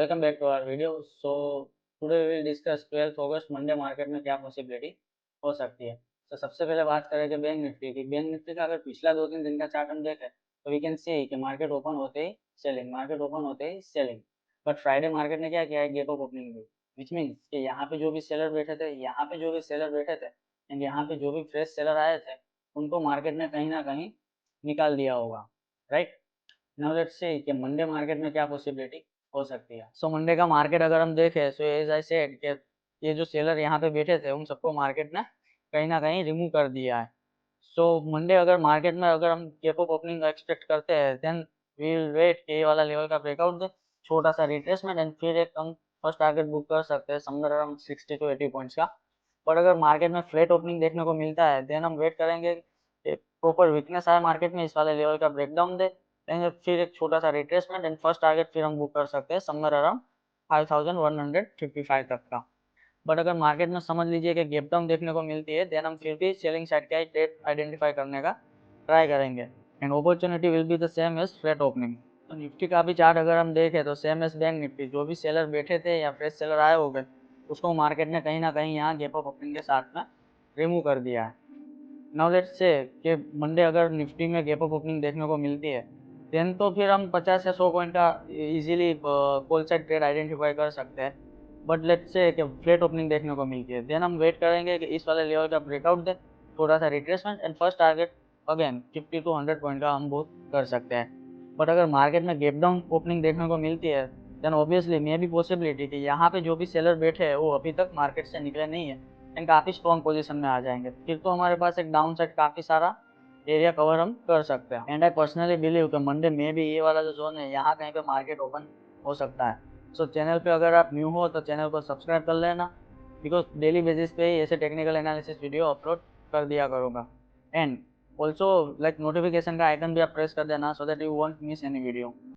welcome back to our video. So today we will discuss 12th August Monday market में क्या possibility हो सकती है। तो सबसे पहले बात करेंगे बैंक निफ्टी की। बैंक निफ्टी का अगर पिछला 2-3 दिन का चार्ट हम देखें तो वी कैन सी कि मार्केट ओपन होते ही सेलिंग, बट फ्राइडे मार्केट ने क्या किया है, gap up opening the, which means कि यहाँ पे जो भी सेलर बैठे थे एंड यहाँ पे जो भी फ्रेश सेलर आए थे उनको मार्केट ने कहीं ना कहीं निकाल दिया होगा, राइट। नाउ लेट्स से कि मंडे मार्केट में क्या पॉसिबिलिटी हो सकती है। सो मंडे का मार्केट अगर हम देखें सो एज आई सेड कि ये जो सेलर यहाँ पे बैठे थे उन सबको मार्केट ने कहीं ना कहीं रिमूव कर दिया है। सो मंडे अगर मार्केट में अगर हम गैप अप ओपनिंग का एक्सपेक्ट करते हैं देन वी विल वेट कि ये वाला लेवल का ब्रेकआउट दे, छोटा सा रिट्रेसमेंट एंड फिर एक हम फर्स्ट टारगेट बुक कर सकते हैं समवेयर अराउंड 60 to 80 पॉइंट्स का। पर अगर मार्केट में फ्लैट ओपनिंग देखने को मिलता है देन हम वेट करेंगे प्रॉपर वीकनेस आए मार्केट में, इस वाले लेवल का ब्रेकडाउन दे, फिर एक छोटा सा रिट्रेसमेंट एंड फर्स्ट टारगेट फिर हम बुक कर सकते हैं समवेयर अराउंड 5155 तक का। बट अगर मार्केट में समझ लीजिए कि गैप डाउन देखने को मिलती है देन हम फिर भी सेलिंग साइड का ट्रेड आइडेंटिफाई करने का ट्राई करेंगे and opportunity will be the same as flat opening. तो निफ्टी का भी चार्ट अगर हम देखें तो सेम एज बैंक निफ्टी, जो भी सेलर बैठे थे या फ्रेश सेलर आए हो गए उसको मार्केट ने कहीं ना कहीं यहाँ गैप अप ओपनिंग के साथ में रिमूव कर दिया है। नाउ लेट्स से कि मंडे अगर निफ्टी में गैप अप ओपनिंग देखने को मिलती है देन तो फिर हम 50 या 100 पॉइंट का easily call side trade identify कर सकते हैं। बट लेट्स से कि फ्लैट ओपनिंग देखने को मिलती है देन हम वेट करेंगे कि इस वाले लेवल का ब्रेकआउट दे, थोड़ा सा retracement and first target again 50 to 100 point का हम बुक कर सकते हैं। बट अगर मार्केट में गैप डाउन ओपनिंग देखने को मिलती है देन ऑब्वियसली मे भी पॉसिबिलिटी कि यहाँ पे जो भी सेलर बैठे हैं वो अभी तक मार्केट से निकले नहीं है एंड काफ़ी स्ट्रॉन्ग पोजीशन में आ जाएंगे, फिर तो हमारे पास एक डाउन साइड काफ़ी सारा एरिया कवर हम कर सकते हैं। एंड आई पर्सनली बिलीव कि मंडे में भी ये वाला जो जोन है यहाँ कहीं पे मार्केट ओपन हो सकता है। सो चैनल पे अगर आप न्यू हो तो चैनल को सब्सक्राइब कर लेना, बिकॉज डेली बेसिस पे ही ऐसे टेक्निकल एनालिसिस वीडियो अपलोड कर दिया करूँगा। एंड ऑल्सो लाइक नोटिफिकेशन का आइकन भी आप प्रेस कर देना so that you won't miss any video.